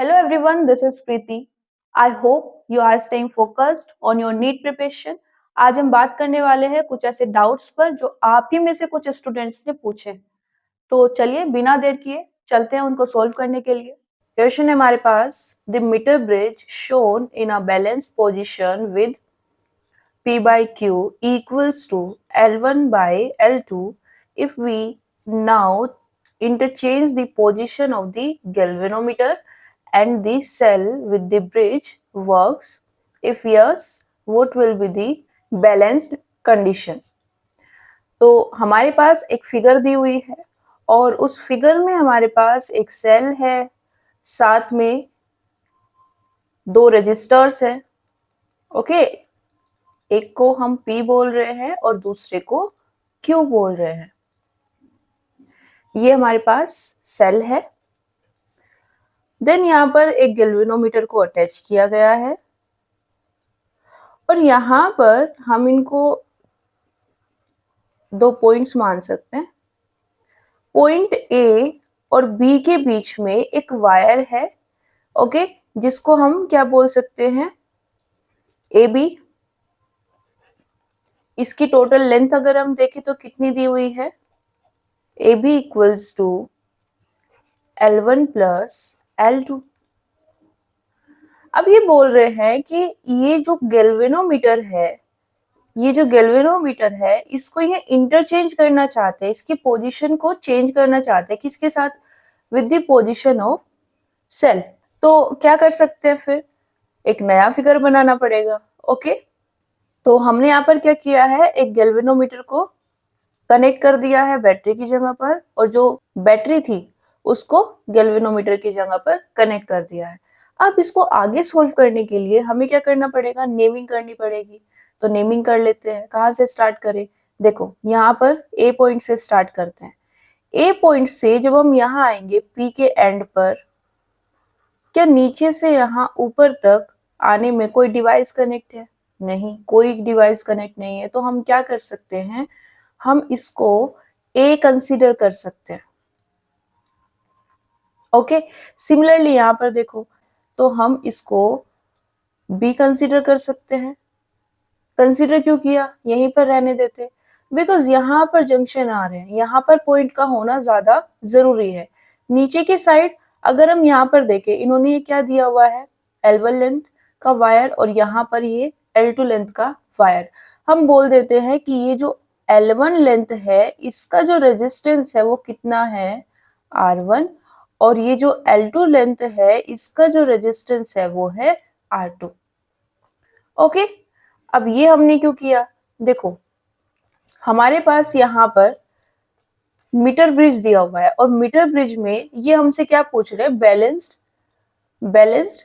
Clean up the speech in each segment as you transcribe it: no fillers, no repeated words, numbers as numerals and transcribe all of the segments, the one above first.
Hello everyone, this is Preeti. I hope you are staying focused on your NEET preparation. आज हम बात करने वाले हैं कुछ ऐसे डाउट्स पर जो आप ही में से कुछ स्टूडेंट्स ने पूछे। तो चलिए बिना देर किए चलते हैं उनको सोल्व करने के लिए। क्वेश्चन है हमारे पास, the metre bridge shown in a balanced position with P by Q equals to L1 by L2 if we now interchange the position of the galvanometer and the cell with the bridge works. If yes, what will be the balanced condition? तो हमारे पास एक figure दी हुई है और उस figure में हमारे पास एक सेल है, साथ में दो रजिस्टर्स हैं। ओके, एक को हम P बोल रहे हैं और दूसरे को Q बोल रहे हैं। ये हमारे पास सेल है। देन यहाँ पर एक गैल्वेनोमीटर को अटैच किया गया है और यहाँ पर हम इनको दो पॉइंट्स मान सकते हैं। पॉइंट A और B के बीच में एक वायर है, ओके, जिसको हम क्या बोल सकते हैं, AB। इसकी टोटल लेंथ अगर हम देखें तो कितनी दी हुई है, AB equals to L1 plus L2। अब ये बोल रहे हैं कि ये जो गैल्वेनोमीटर है, इसको ये इंटरचेंज करना चाहते हैं, इसकी पोजीशन को चेंज करना चाहते हैं। किसके साथ? With the position of cell. तो क्या कर सकते हैं, फिर एक नया फिगर बनाना पड़ेगा। ओके, तो हमने यहाँ पर क्या किया है, एक गैल्वेनोमीटर को कनेक्ट कर दिया है बैटरी की जगह पर, और जो बैटरी थी उसको गैल्वेनोमीटर की जगह पर कनेक्ट कर दिया है। अब इसको आगे सोल्व करने के लिए हमें क्या करना पड़ेगा, नेमिंग करनी पड़ेगी। तो नेमिंग कर लेते हैं। कहाँ से स्टार्ट करें? देखो, यहाँ पर ए पॉइंट से स्टार्ट करते हैं। ए पॉइंट से जब हम यहाँ आएंगे पी के एंड पर, क्या नीचे से यहाँ ऊपर तक आने में कोई डिवाइस कनेक्ट है? नहीं, कोई डिवाइस कनेक्ट नहीं है। तो हम क्या कर सकते हैं, हम इसको ए कंसीडर कर सकते हैं। ओके, सिमिलरली यहाँ पर देखो, तो हम इसको बी कंसीडर कर सकते हैं। कंसीडर क्यों किया, यहीं पर रहने देते, बिकॉज यहाँ पर जंक्शन आ रहे हैं, यहाँ पर पॉइंट का होना ज्यादा जरूरी है। नीचे की साइड अगर हम यहाँ पर देखें, इन्होंने ये क्या दिया हुआ है, L1 लेंथ का वायर और यहाँ पर ये L2 लेंथ का वायर। हम बोल देते हैं कि ये जो L1 लेंथ है, इसका जो रेजिस्टेंस है वो कितना है, R1, और ये जो L2 लेंथ है, इसका जो रेजिस्टेंस है वो है R2। ओके, अब ये हमने क्यों किया, देखो हमारे पास यहाँ पर मीटर ब्रिज दिया हुआ है और मीटर ब्रिज में ये हमसे क्या पूछ रहे हैं, बैलेंस्ड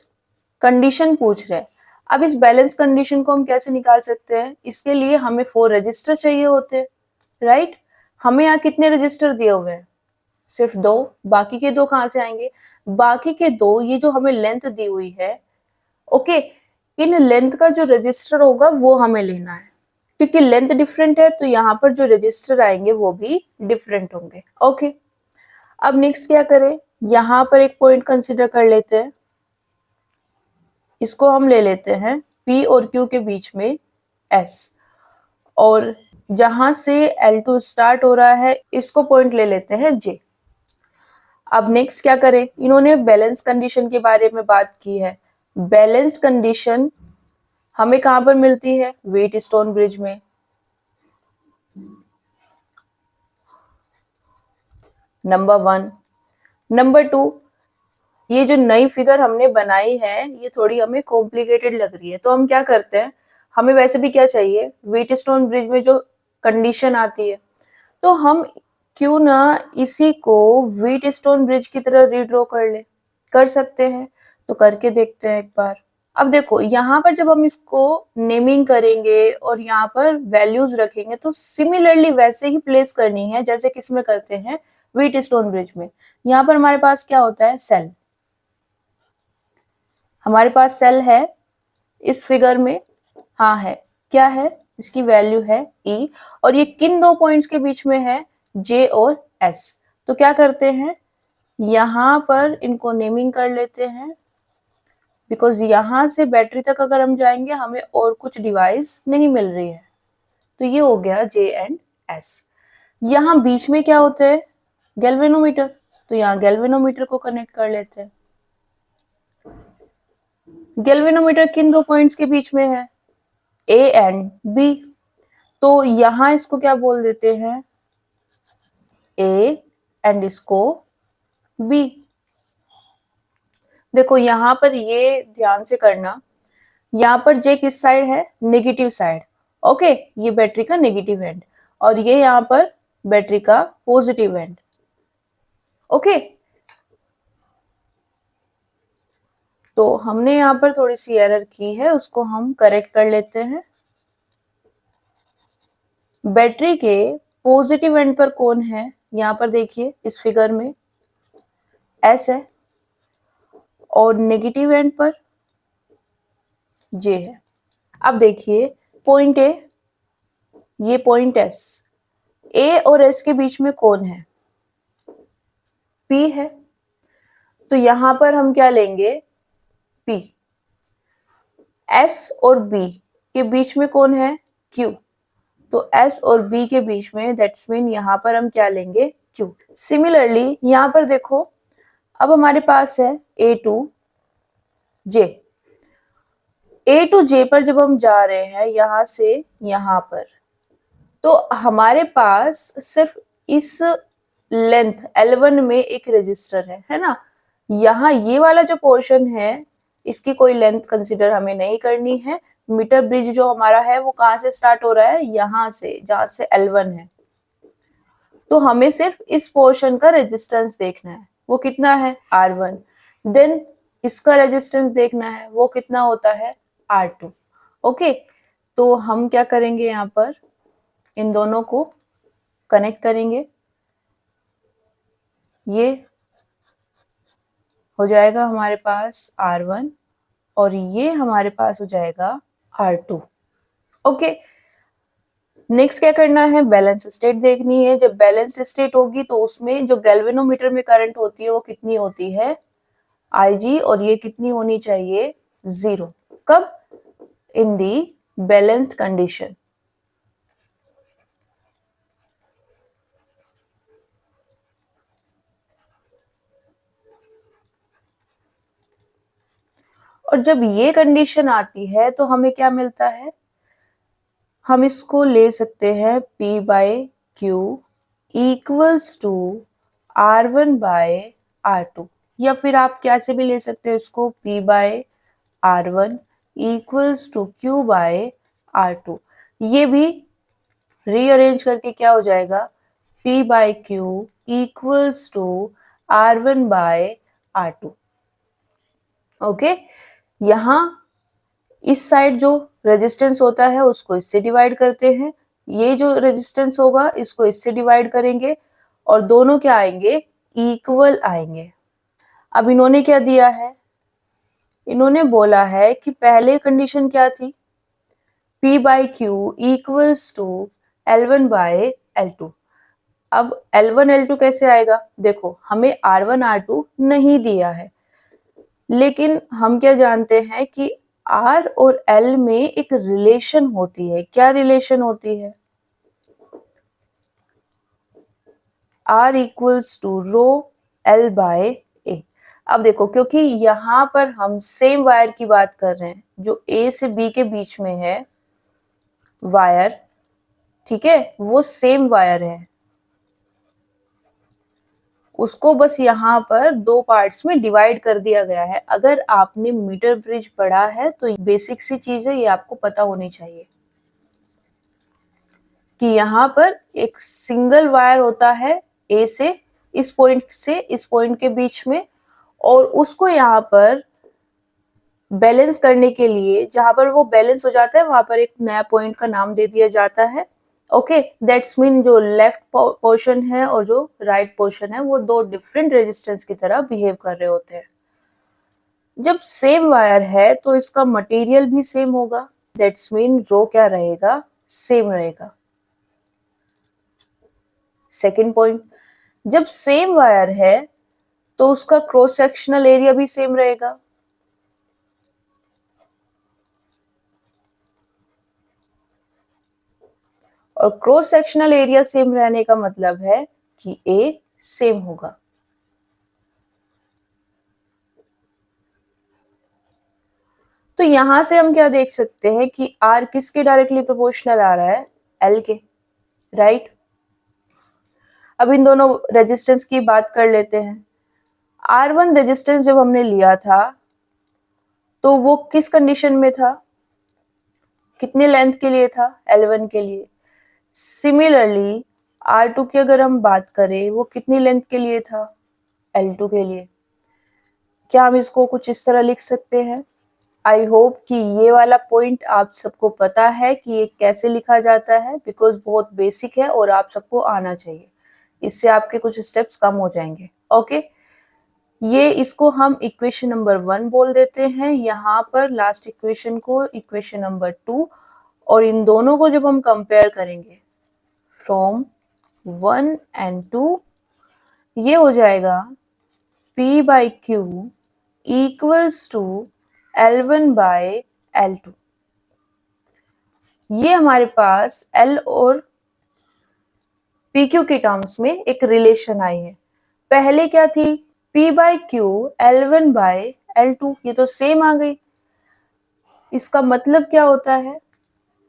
कंडीशन पूछ रहे हैं। अब इस बैलेंस कंडीशन को हम कैसे निकाल सकते हैं, इसके लिए हमें 4 रजिस्टर चाहिए होते हैं, राइट। हमें यहाँ कितने रजिस्टर दिए हुए हैं, सिर्फ 2। बाकी के 2 कहाँ से आएंगे, बाकी के 2 ये जो हमें लेंथ दी हुई है, ओके, इन लेंथ का जो रजिस्टर होगा वो हमें लेना है। क्योंकि लेंथ डिफरेंट है तो यहाँ पर जो रजिस्टर आएंगे वो भी डिफरेंट होंगे। ओके, अब नेक्स्ट क्या करें, यहाँ पर एक पॉइंट कंसिडर कर लेते हैं। इसको हम ले लेते हैं P और Q के बीच में S, और जहां से L2 स्टार्ट हो रहा है इसको पॉइंट ले लेते हैं J। अब नेक्स्ट क्या करें, इन्होंने बैलेंस कंडीशन के बारे में बात की है। बैलेंस्ड कंडीशन हमें कहां पर मिलती है, व्हीटस्टोन ब्रिज में। नंबर 1। नंबर 2, ये जो नई फिगर हमने बनाई है ये थोड़ी हमें कॉम्प्लिकेटेड लग रही है, तो हम क्या करते हैं, हमें वैसे भी क्या चाहिए, व्हीटस्टोन ब्रिज में जो कंडीशन आती है, तो हम क्यों ना इसी को व्हीटस्टोन ब्रिज की तरह रीड्रॉ कर सकते हैं। तो करके देखते हैं एक बार। अब देखो, यहाँ पर जब हम इसको नेमिंग करेंगे और यहाँ पर वैल्यूज रखेंगे तो सिमिलरली वैसे ही प्लेस करनी है जैसे किसमें करते हैं, व्हीटस्टोन ब्रिज में। यहाँ पर हमारे पास क्या होता है, सेल। हमारे पास सेल है इस फिगर में, हाँ है, क्या है, इसकी वैल्यू है E, और ये किन 2 पॉइंट्स के बीच में है, J और S। तो क्या करते हैं, यहाँ पर इनको नेमिंग कर लेते हैं बिकॉज यहाँ से बैटरी तक अगर हम जाएंगे हमें और कुछ डिवाइस नहीं मिल रही है। तो ये हो गया J एंड S। यहाँ बीच में क्या होता है, गैल्वेनोमीटर, तो यहाँ गैल्वेनोमीटर को कनेक्ट कर लेते हैं। गैल्वेनोमीटर किन दो पॉइंट्स के बीच में है, A एंड B, तो यहाँ इसको क्या बोल देते हैं, A एंड इसको B। देखो यहाँ पर ये ध्यान से करना, यहाँ पर J किस साइड है, नेगेटिव साइड, ओके, ये बैटरी का नेगेटिव एंड, और ये यहाँ पर बैटरी का पॉजिटिव एंड, ओके। तो हमने यहाँ पर थोड़ी सी एरर की है, उसको हम करेक्ट कर लेते हैं। बैटरी के पॉजिटिव एंड पर कौन है, यहाँ पर देखिए इस फिगर में S है, और नेगेटिव एंड पर J है। अब देखिए पॉइंट A, ये पॉइंट S, A और S के बीच में कौन है, P है, तो यहां पर हम क्या लेंगे, P। S और B के बीच में कौन है, Q, तो S और B के बीच में, दैट्स मीन यहां पर हम क्या लेंगे, Q। सिमिलरली यहां पर देखो, अब हमारे पास है A to J, A to J पर जब हम जा रहे हैं यहां से यहां पर, तो हमारे पास सिर्फ इस लेंथ L1 में एक रजिस्टर है ना, यहाँ ये वाला जो पोर्शन है इसकी कोई लेंथ कंसीडर हमें नहीं करनी है। मीटर ब्रिज जो हमारा है वो कहाँ से स्टार्ट हो रहा है, यहाँ से, जहां से L1 है, तो हमें सिर्फ इस पोर्शन का रेजिस्टेंस देखना है, वो कितना है, R1। देन इसका रेजिस्टेंस देखना है, वो कितना होता है, R2, ओके। तो हम क्या करेंगे, यहाँ पर इन दोनों को कनेक्ट करेंगे, ये हो जाएगा हमारे पास R1 और ये हमारे पास हो जाएगा R2, ओके। नेक्स्ट क्या करना है, बैलेंस स्टेट देखनी है। जब बैलेंस स्टेट होगी तो उसमें जो गैल्वेनोमीटर में करंट होती है वो कितनी होती है, IG, और ये कितनी होनी चाहिए, 0। कब, इन दी बैलेंस्ड कंडीशन। और जब ये कंडीशन आती है तो हमें क्या मिलता है, हम इसको ले सकते हैं P by Q equals to R1 by R2, या फिर आप कैसे भी ले सकते हैं इसको, P by R1 equals to Q by R2। ये भी रीअरेंज करके क्या हो जाएगा, P by Q equals to R1 by R2, okay. यहाँ इस साइड जो रेजिस्टेंस होता है उसको इससे डिवाइड करते हैं, ये जो रेजिस्टेंस होगा इसको इससे डिवाइड करेंगे, और दोनों क्या आएंगे, इक्वल आएंगे। अब इन्होंने क्या दिया है, इन्होंने बोला है कि पहले कंडीशन क्या थी, P by Q equals to L1 by L2। अब L1 L2 कैसे आएगा, देखो हमें R1 R2 नहीं दिया है, लेकिन हम क्या जानते हैं कि R और L में एक रिलेशन होती है। क्या रिलेशन होती है, R equals to rho L by A। अब देखो क्योंकि यहाँ पर हम सेम वायर की बात कर रहे हैं जो A से B के बीच में है वायर, ठीक है, वो सेम वायर है, उसको बस यहाँ पर दो पार्ट्स में डिवाइड कर दिया गया है। अगर आपने मीटर ब्रिज पढ़ा है तो बेसिक सी चीज है, ये आपको पता होनी चाहिए कि यहाँ पर एक सिंगल वायर होता है ए से इस पॉइंट के बीच में, और उसको यहाँ पर बैलेंस करने के लिए, जहां पर वो बैलेंस हो जाता है वहां पर एक नया पॉइंट का नाम दे दिया जाता है, ओके। दैट्स मीन जो लेफ्ट पोर्शन है और जो राइट पोर्शन है वो दो डिफरेंट रेजिस्टेंस की तरह बिहेव कर रहे होते हैं। जब सेम वायर है तो इसका मटेरियल भी सेम होगा, दैट्स मीन रो क्या रहेगा, सेम रहेगा। सेकेंड पॉइंट, जब सेम वायर है तो उसका क्रॉस सेक्शनल एरिया भी सेम रहेगा, और क्रॉस सेक्शनल एरिया सेम रहने का मतलब है कि ए सेम होगा। तो यहां से हम क्या देख सकते हैं कि आर किसके डायरेक्टली प्रोपोर्शनल आ रहा है, एल के, राइट। अब इन दोनों रेजिस्टेंस की बात कर लेते हैं। R1 रेजिस्टेंस जब हमने लिया था तो वो किस कंडीशन में था, कितने लेंथ के लिए था, L1 के लिए। सिमिलरली R2 की अगर हम बात करें वो कितनी लेंथ के लिए था, L2 के लिए। क्या हम इसको कुछ इस तरह लिख सकते हैं? आई होप कि ये वाला पॉइंट आप सबको पता है कि ये कैसे लिखा जाता है, बिकॉज बहुत बेसिक है और आप सबको आना चाहिए, इससे आपके कुछ स्टेप्स कम हो जाएंगे। ओके, ये इसको हम इक्वेशन नंबर 1 बोल देते हैं, यहाँ पर लास्ट इक्वेशन को इक्वेशन नंबर 2, और इन दोनों को जब हम कंपेयर करेंगे फ्रॉम 1 and 2, ये हो जाएगा P by Q equals to L1 by L2। ये हमारे पास L और PQ के टर्म्स में एक रिलेशन आई है। पहले क्या थी, P by Q L1 by L2, ये तो सेम आ गई। इसका मतलब क्या होता है,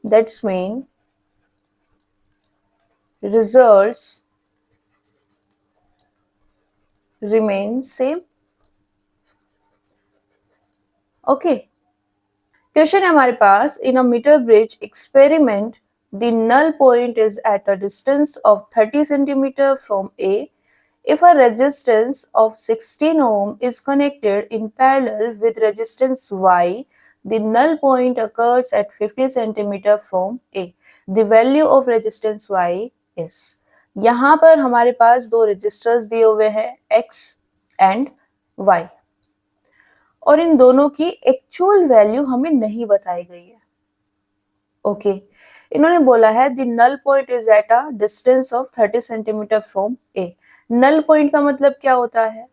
that's mean results remain same. Okay, question है हमारे पास, in a metre bridge experiment the null point is at a distance of 30 centimetre from A. If a resistance of 16 ohm is connected in parallel with resistance Y, the null point occurs at 50 centimeter from A. The value of resistance Y is. यहाँ पर हमारे पास दो resistors दिए हुए हैं X and Y, और इन दोनों की एक्चुअल वैल्यू हमें नहीं बताई गई है। ओके, इन्होंने बोला है the null point is at a distance of 30 centimetre from A. Null point का मतलब क्या होता है,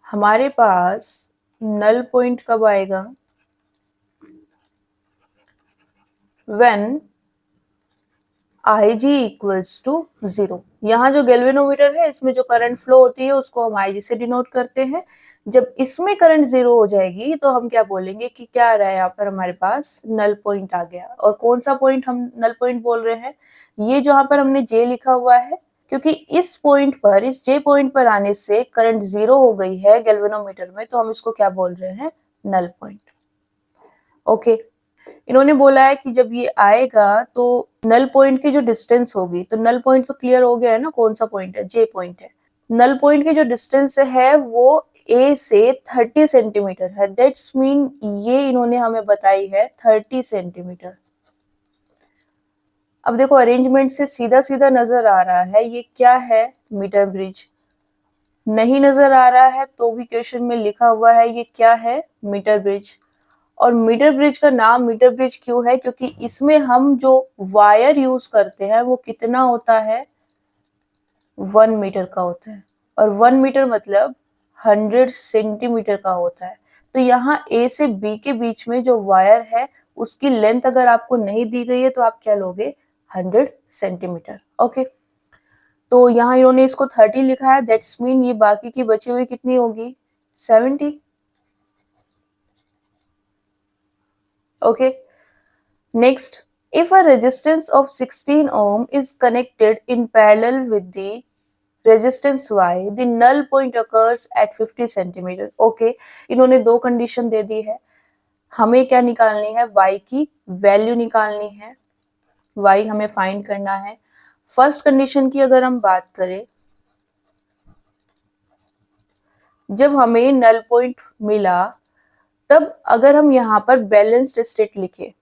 हमारे पास नल पॉइंट कब आएगा, व्हेन Ig इक्वल्स टू 0। यहाँ जो गैल्वेनोमीटर है इसमें जो करंट फ्लो होती है उसको हम Ig से डिनोट करते हैं। जब इसमें करंट 0 हो जाएगी तो हम क्या बोलेंगे कि क्या आ रहा है, यहाँ पर हमारे पास नल पॉइंट आ गया। और कौन सा पॉइंट हम नल पॉइंट बोल रहे हैं, ये जो यहाँ पर हमने J लिखा हुआ है, क्योंकि इस पॉइंट पर, इस J पॉइंट पर आने से करंट 0 हो गई है गैल्वेनोमीटर में, तो हम इसको क्या बोल रहे हैं, नल पॉइंट। ओके, इन्होंने बोला है कि जब ये आएगा तो नल पॉइंट की जो डिस्टेंस होगी, तो नल पॉइंट तो क्लियर हो गया है ना, कौन सा पॉइंट है, J पॉइंट है। नल पॉइंट की जो डिस्टेंस है वो A से 30 सेंटीमीटर है, दैट्स मीन ये इन्होंने हमें बताई है 30 सेंटीमीटर। अब देखो अरेंजमेंट से सीधा सीधा नजर आ रहा है ये क्या है, मीटर ब्रिज। नहीं नजर आ रहा है तो भी क्वेश्चन में लिखा हुआ है ये क्या है, मीटर ब्रिज। और मीटर ब्रिज का नाम मीटर ब्रिज क्यों है, क्योंकि इसमें हम जो वायर यूज करते हैं वो कितना होता है, 1 मीटर का होता है, और 1 मीटर मतलब 100 सेंटीमीटर का होता है। तो यहाँ ए से बी के बीच में जो वायर है उसकी लेंथ अगर आपको नहीं दी गई है तो आप क्या लोगे, 100 सेंटीमीटर। ओके, तो यहाँ इन्होंने इसको 30 लिखा है, दैट्स मीन ये बाकी की बची हुई कितनी होगी, 70। Okay, next, if a resistance of 16 ohm is connected in parallel with the resistance Y, the null point occurs at 50 centimeter. Okay, इन्होंने दो कंडीशन दे दी है, हमें क्या निकालनी है, Y की वैल्यू निकालनी है, Y हमें फाइंड करना है। फर्स्ट कंडीशन की अगर हम बात करें, जब हमें नल पॉइंट मिला तब अगर हम यहाँ पर बैलेंस्ड स्टेट लिखे,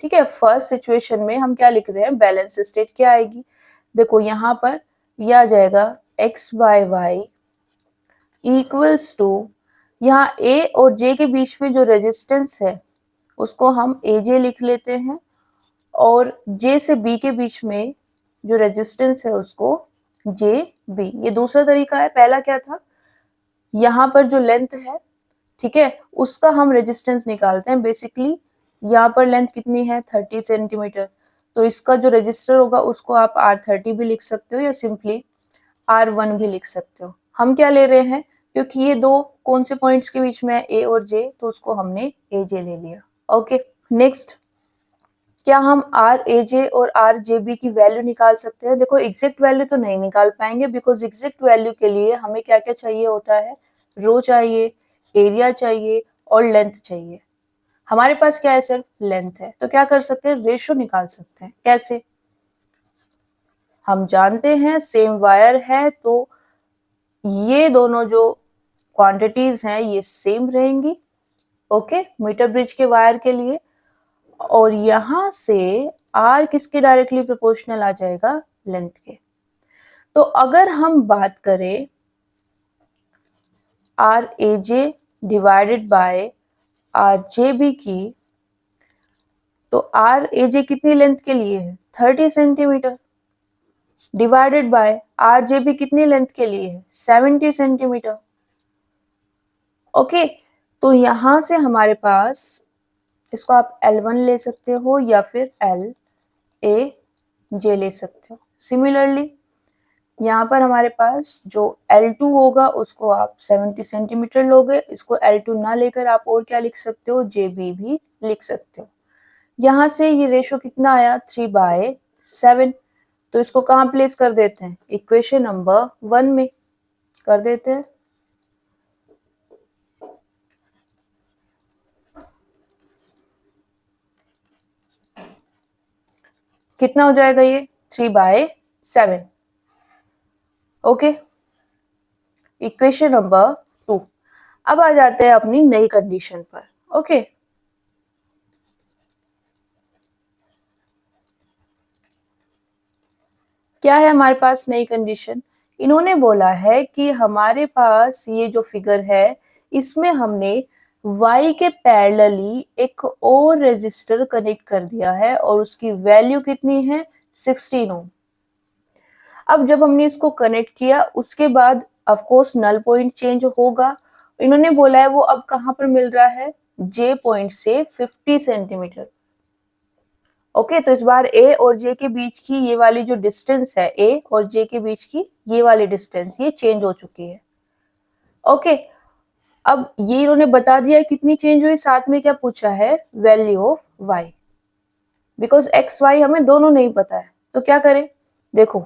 ठीक है, फर्स्ट सिचुएशन में हम क्या लिख रहे हैं, बैलेंस स्टेट क्या आएगी, देखो यहाँ पर यह आ जाएगा x by y equals to, यहाँ a और j के बीच में जो रेजिस्टेंस है उसको हम aj लिख लेते हैं, और j से b के बीच में जो रेजिस्टेंस है उसको jb। ये दूसरा तरीका है, पहला क्या था, यहाँ पर जो लेंथ है, ठीक है, उसका हम रेजिस्टेंस निकालते हैं। बेसिकली यहाँ पर लेंथ कितनी है, 30 सेंटीमीटर, तो इसका जो रजिस्टर होगा उसको आप R30 भी लिख सकते हो या सिंपली R1 भी लिख सकते हो। हम क्या ले रहे हैं, क्योंकि ये दो कौन से पॉइंट्स के बीच में है, A और J, तो उसको हमने AJ ले लिया। ओके, नेक्स्ट, क्या हम RAJ और RJB की वैल्यू निकाल सकते हैं? देखो एग्जैक्ट वैल्यू तो नहीं निकाल पाएंगे, बिकॉज एग्जैक्ट वैल्यू के लिए हमें क्या क्या चाहिए होता है, रो चाहिए, एरिया चाहिए और लेंथ चाहिए। हमारे पास क्या है, सिर्फ लेंथ है, तो क्या कर सकते हैं, रेशो निकाल सकते हैं। कैसे? हम जानते हैं सेम वायर है तो ये दोनों जो क्वांटिटीज हैं ये सेम रहेंगी, ओके, मीटर ब्रिज के वायर के लिए। और यहां से R किसके डायरेक्टली प्रोपोर्शनल आ जाएगा, लेंथ के। तो अगर हम बात करें RAJ डिवाइडेड बाय RJB की, तो RAJ कितनी लेंथ के लिए है, 30 सेंटीमीटर, डिवाइडेड बाय RJB कितनी लेंथ के लिए है, 70 सेंटीमीटर। ओके, तो यहां से हमारे पास, इसको आप L1 ले सकते हो या फिर LAJ ले सकते हो। सिमिलरली यहाँ पर हमारे पास जो L2 होगा उसको आप 70 सेंटीमीटर लोगे, इसको L2 ना लेकर आप और क्या लिख सकते हो, JB भी लिख सकते हो। यहाँ से ये रेशो कितना आया, 3/7, तो इसको कहाँ प्लेस कर देते हैं, इक्वेशन नंबर 1 में कर देते हैं। कितना हो जाएगा ये, 3/7। Okay, equation number 2। अब आ जाते हैं अपनी नई कंडीशन पर। ओके, क्या है हमारे पास नई कंडीशन, इन्होंने बोला है कि हमारे पास ये जो फिगर है इसमें हमने Y के पैरेलली एक और रेजिस्टर कनेक्ट कर दिया है और उसकी वैल्यू कितनी है, 16 ओम। अब जब हमने इसको कनेक्ट किया उसके बाद of course null point change होगा। इन्होंने बोला है वो अब कहां पर मिल रहा है, J पॉइंट से 50 सेंटीमीटर। ओके, तो इस बार A और J के बीच की ये वाली जो डिस्टेंस है, A और J के बीच की ये वाली डिस्टेंस ये चेंज हो चुकी है। ओके, अब ये इन्होंने बता दिया कितनी चेंज हुई, साथ में क्या पूछा है, value of Y, because x y हमें दोनों नहीं पता है। तो क्या करें, देखो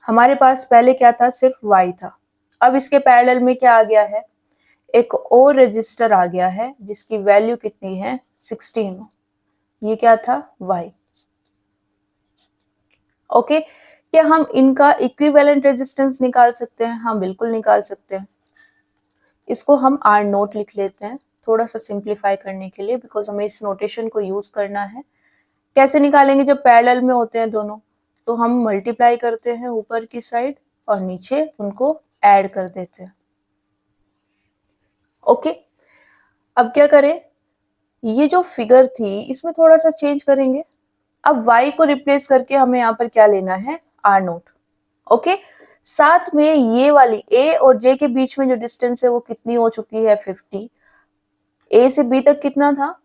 हमारे पास पहले क्या था, सिर्फ Y था, अब इसके पैरेलल में क्या आ गया है, एक और रजिस्टर आ गया है जिसकी वैल्यू कितनी है, 16। ये क्या था, Y। ओके, क्या हम इनका इक्विवेलेंट रेजिस्टेंस निकाल सकते हैं, हाँ बिल्कुल निकाल सकते हैं। इसको हम R0 लिख लेते हैं थोड़ा सा सिंप्लीफाई करने के लिए, बिकॉज हमें इस नोटेशन को यूज करना है। कैसे निकालेंगे, जब पैरेलल में होते हैं दोनों तो हम मल्टीप्लाई करते हैं ऊपर की साइड और नीचे उनको ऐड कर देते हैं। ओके, अब क्या करें, ये जो फिगर थी इसमें थोड़ा सा चेंज करेंगे। अब y को रिप्लेस करके हमें यहाँ पर क्या लेना है, R0। ओके, साथ में ये वाली A और J के बीच में जो डिस्टेंस है वो कितनी हो चुकी है, 50। A से B तक कितना था,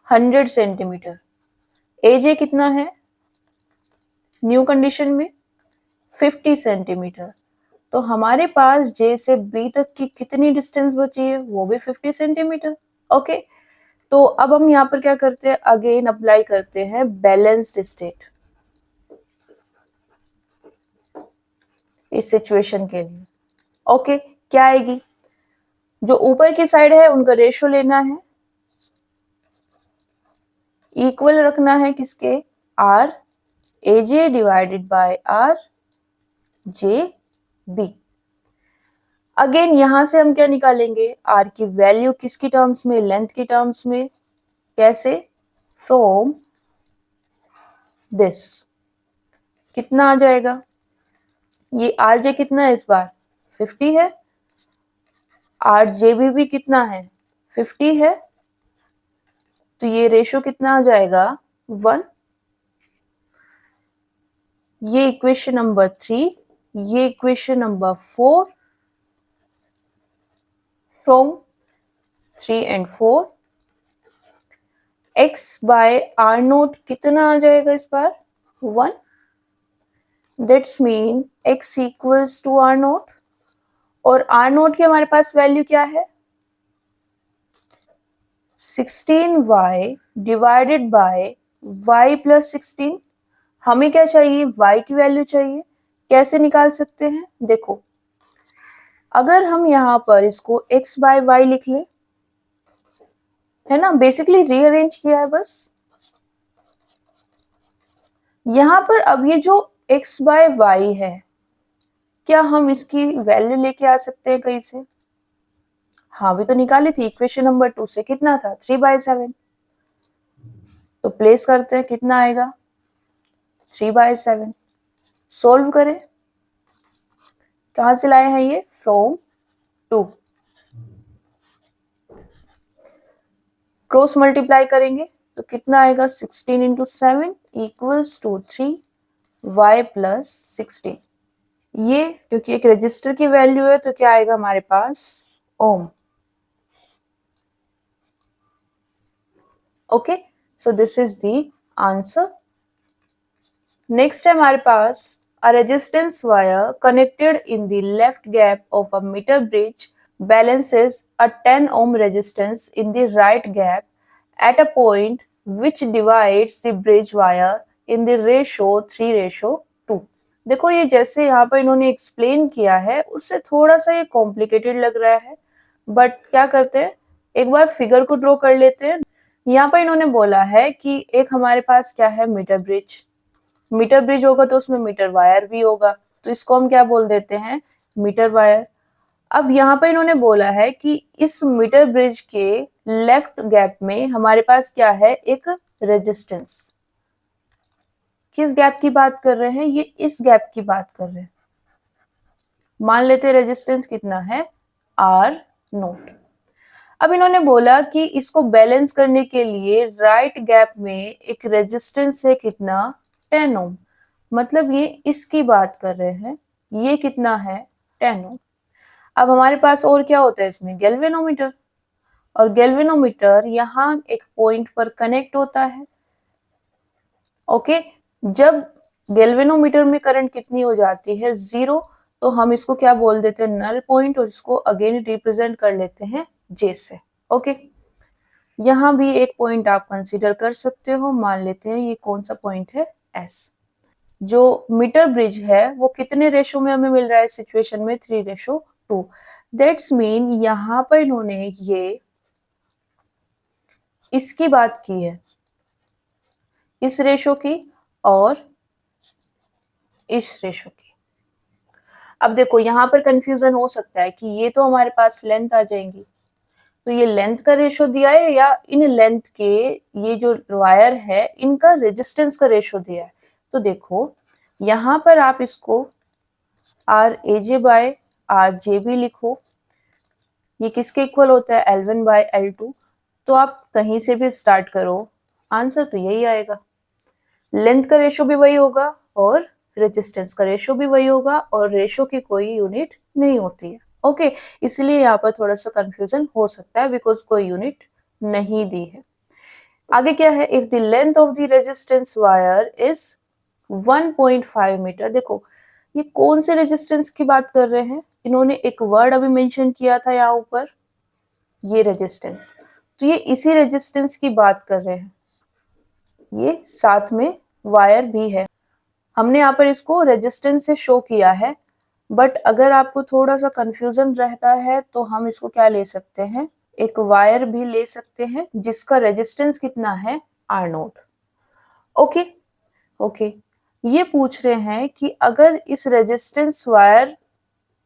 100 सेंटीमीटर। AJ कितना है न्यू कंडीशन में, 50 सेंटीमीटर। तो हमारे पास J से B तक की कितनी डिस्टेंस बची है, वो भी 50 सेंटीमीटर। ओके, तो अब हम यहाँ पर क्या करते हैं, अगेन अप्लाई करते हैं बैलेंस्ड स्टेट इस सिचुएशन के लिए। ओके, क्या आएगी, जो ऊपर की साइड है उनका रेशो लेना है, इक्वल रखना है किसके, R AJ divided by R JB। Again यहां से हम क्या निकालेंगे, R की वैल्यू किसकी टर्म्स में, लेंथ की टर्म्स में। कैसे, फ्रॉम दिस कितना आ जाएगा, ये RJ कितना है इस बार, 50 है, RJB भी कितना है, 50 है, तो ये रेशो कितना आ जाएगा, 1। ये इक्वेशन नंबर 3, ये equation number 4 from 3 and 4। x by R naught कितना आ जाएगा इस बार 1। That's mean x equals to R naught, और आर नोट की हमारे पास वैल्यू क्या है 16y divided by y plus 16। हमें क्या चाहिए y की वैल्यू चाहिए। कैसे निकाल सकते हैं देखो, अगर हम यहाँ पर इसको x बाय y लिख लें, है ना, बेसिकली रीअरेंज किया है बस। यहाँ पर अब ये जो x बाय y है, क्या हम इसकी वैल्यू लेके आ सकते हैं कहीं से? हाँ, भी तो निकाली थी इक्वेशन नंबर 2 से। कितना था 3/7। तो प्लेस करते हैं, कितना आएगा 3/7। सोल्व करें, कहां से लाए हैं ये फ्रॉम 2। क्रॉस मल्टीप्लाई करेंगे तो कितना आएगा 16 into 7 equals to 3y plus 16। ये क्योंकि एक रजिस्टर की वैल्यू है तो क्या आएगा हमारे पास ohm. Okay, so this is the answer. Next है हमारे पास a resistance wire connected in the left gap of a meter bridge balances a 10 ohm resistance in the right gap at a point which divides the bridge wire in the ratio 3:2। देखो, ये जैसे यहाँ पर इन्होंने explain किया है उससे थोड़ा सा ये कॉम्प्लिकेटेड लग रहा है, बट क्या करते हैं एक बार फिगर को ड्रॉ कर लेते हैं। यहाँ पर इन्होंने बोला है कि एक हमारे पास क्या है मीटर ब्रिज। मीटर ब्रिज होगा तो उसमें मीटर वायर भी होगा, तो इसको हम क्या बोल देते हैं मीटर वायर। अब यहाँ पर इन्होंने बोला है कि इस मीटर ब्रिज के लेफ्ट गैप में हमारे पास क्या है एक रेजिस्टेंस। किस गैप की बात कर रहे हैं, ये इस गैप की बात कर रहे हैं। मान लेते हैं रेजिस्टेंस कितना है आर नोट। अब इन्होंने बोला कि इसको बैलेंस करने के लिए राइट गैप में एक रेजिस्टेंस है कितना 10 ओम, मतलब ये इसकी बात कर रहे हैं। ये कितना है 10 ओम। अब हमारे पास और क्या होता है इसमें गैल्वेनोमीटर, और गैल्वेनोमीटर यहाँ एक पॉइंट पर कनेक्ट होता है। ओके, जब गैल्वेनोमीटर में करंट कितनी हो जाती है 0, तो हम इसको क्या बोल देते हैं नल पॉइंट, और इसको अगेन रिप्रेजेंट कर लेते हैं जे से। ओके, यहाँ भी एक पॉइंट आप कंसीडर कर सकते हो। मान लेते हैं ये कौन सा पॉइंट है एस। जो मीटर ब्रिज है वो कितने रेशो में हमें मिल रहा है सिचुएशन में 3:2। दैट्स मीन यहाँ पर इन्होंने ये इसकी बात की है, इस रेशो की और इस रेशो की। अब देखो यहाँ पर कंफ्यूजन हो सकता है कि ये तो हमारे पास लेंथ आ जाएंगी, तो ये लेंथ का रेशो दिया है या इन लेंथ के ये जो वायर है इनका रेजिस्टेंस का रेशो दिया है। तो देखो यहाँ पर आप इसको R A J by R J भी लिखो, ये किसके इक्वल होता है L1 बाय L2। तो आप कहीं से भी स्टार्ट करो, आंसर तो यही आएगा। लेंथ का रेशो भी वही होगा और रेजिस्टेंस का रेशो भी वही होगा, और रेशो की कोई यूनिट नहीं होती है। ओके, इसलिए यहाँ पर थोड़ा सा कंफ्यूजन हो सकता है बिकॉज कोई यूनिट नहीं दी है। आगे क्या है, if the length of the resistance wire is 1.5 metre. देखो ये कौन से रेजिस्टेंस की बात कर रहे हैं, इन्होंने एक वर्ड अभी मेंशन किया था यहाँ ऊपर, ये रेजिस्टेंस, तो ये इसी रेजिस्टेंस की बात कर रहे हैं। ये साथ में वायर भी है, हमने यहाँ पर इसको रेजिस्टेंस से शो किया है, बट अगर आपको थोड़ा सा कंफ्यूजन रहता है तो हम इसको क्या ले सकते हैं, एक वायर भी ले सकते हैं जिसका रेजिस्टेंस कितना है आर नोट। ओके ओके, ये पूछ रहे हैं कि अगर इस रेजिस्टेंस वायर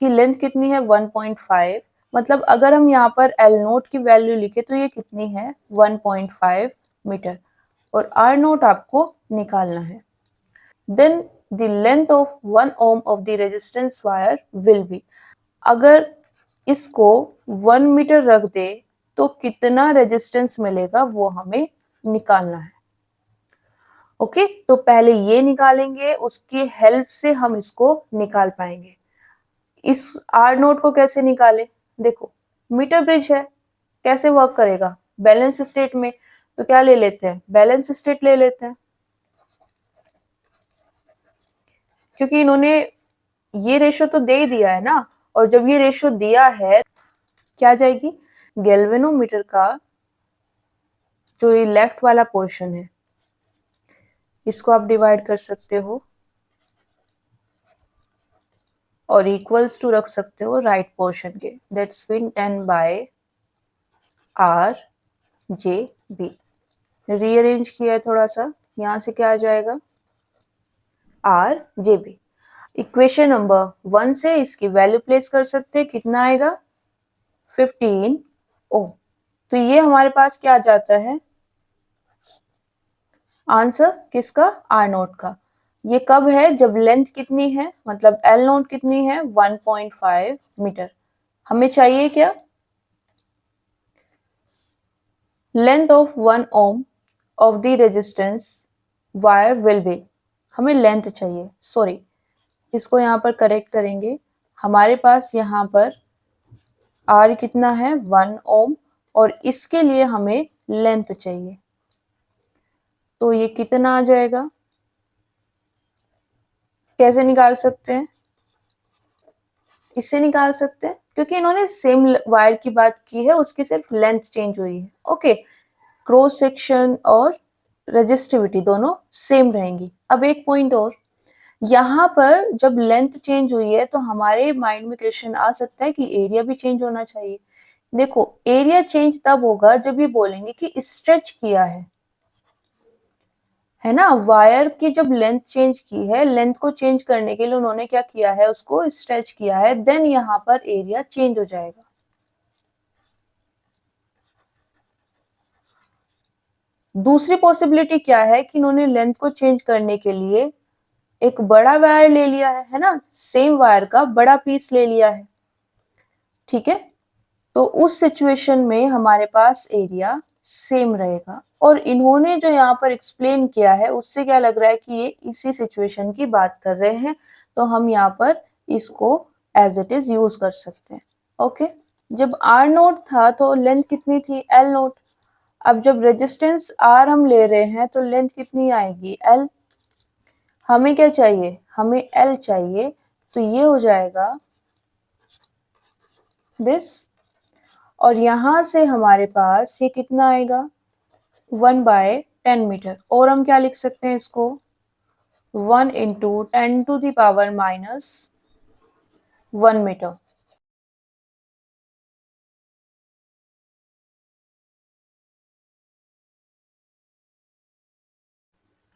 की लेंथ कितनी है 1.5, मतलब अगर हम यहाँ पर एल नोट की वैल्यू लिखे तो ये कितनी है 1.5 मीटर, और आर नोट आपको निकालना है। Then the length of 1 ohm of the resistance wire will be, अगर इसको 1 मीटर रख दे तो कितना रेजिस्टेंस मिलेगा वो हमें निकालना है। ओके, तो पहले ये निकालेंगे, उसकी हेल्प से हम इसको निकाल पाएंगे। इस आर नोट को कैसे निकाले? देखो, मीटर ब्रिज है, कैसे वर्क करेगा? बैलेंस स्टेट में, तो क्या ले लेते हैं? बैलेंस स्टेट ले लेते हैं, क्योंकि इन्होंने ये रेशो तो दे ही दिया है ना। और जब ये रेशो दिया है, क्या जाएगी? गैल्वेनोमीटर का जो ये लेफ्ट वाला पोर्शन है, इसको आप डिवाइड कर सकते हो और इक्वल्स टू रख सकते हो राइट पोर्शन के, that's been 10 by R J B. Rearrange किया है थोड़ा सा, यहां से क्या आ जाएगा? R J B. Equation number 1 से इसकी वैल्यू प्लेस कर सकते हैं, कितना आएगा? 15 ओम। तो ये हमारे पास क्या आ जाता है? आंसर किसका? आर नोट का। ये कब है? जब लेंथ कितनी है, मतलब एल नोट कितनी है? 1.5 मीटर। हमें चाहिए क्या? Length of 1 ohm of the resistance wire will be. हमें लेंथ चाहिए, सॉरी, इसको यहाँ पर करेक्ट करेंगे। हमारे पास यहाँ पर आर कितना है? 1 ओम, और इसके लिए हमें लेंथ चाहिए, तो ये कितना आ जाएगा? कैसे निकाल सकते हैं? इससे निकाल सकते हैं, क्योंकि इन्होंने सेम वायर की बात की है, उसकी सिर्फ लेंथ चेंज हुई है। ओके, क्रॉस सेक्शन और रेजिस्टिविटी दोनों सेम रहेंगी। अब एक पॉइंट और, यहाँ पर जब लेंथ चेंज हुई है तो हमारे माइंड में क्वेश्चन आ सकता है कि एरिया भी चेंज होना चाहिए। देखो, एरिया चेंज तब होगा जब ये बोलेंगे कि स्ट्रेच किया है ना। वायर की जब लेंथ चेंज की है, लेंथ को चेंज करने के लिए उन्होंने क्या किया है? उसको स्ट्रेच किया है, देन यहाँ पर एरिया चेंज हो जाएगा। दूसरी पॉसिबिलिटी क्या है कि इन्होंने लेंथ को चेंज करने के लिए एक बड़ा वायर ले लिया है ना, सेम वायर का बड़ा पीस ले लिया है। ठीक है, तो उस सिचुएशन में हमारे पास एरिया सेम रहेगा। और इन्होंने जो यहाँ पर एक्सप्लेन किया है, उससे क्या लग रहा है कि ये इसी सिचुएशन की बात कर रहे हैं, तो हम यहाँ पर इसको एज इट इज यूज कर सकते हैं। ओके, जब आर नोट था तो लेंथ कितनी थी? L note. अब जब रेजिस्टेंस आर हम ले रहे हैं तो लेंथ कितनी आएगी? एल। हमें क्या चाहिए? हमें एल चाहिए, तो ये हो जाएगा दिस, और यहां से हमारे पास ये कितना आएगा? 1/10 मीटर। और हम क्या लिख सकते हैं इसको? 1 इंटू 10⁻⁻1 मीटर।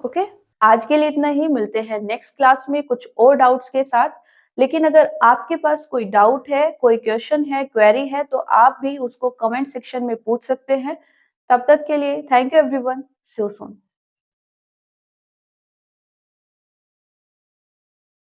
ओके, आज के लिए इतना ही। मिलते हैं नेक्स्ट क्लास में कुछ और डाउट्स के साथ। लेकिन अगर आपके पास कोई डाउट है, कोई क्वेश्चन है, क्वेरी है, तो आप भी उसको कमेंट सेक्शन में पूछ सकते हैं। तब तक के लिए thank you everyone, see you soon.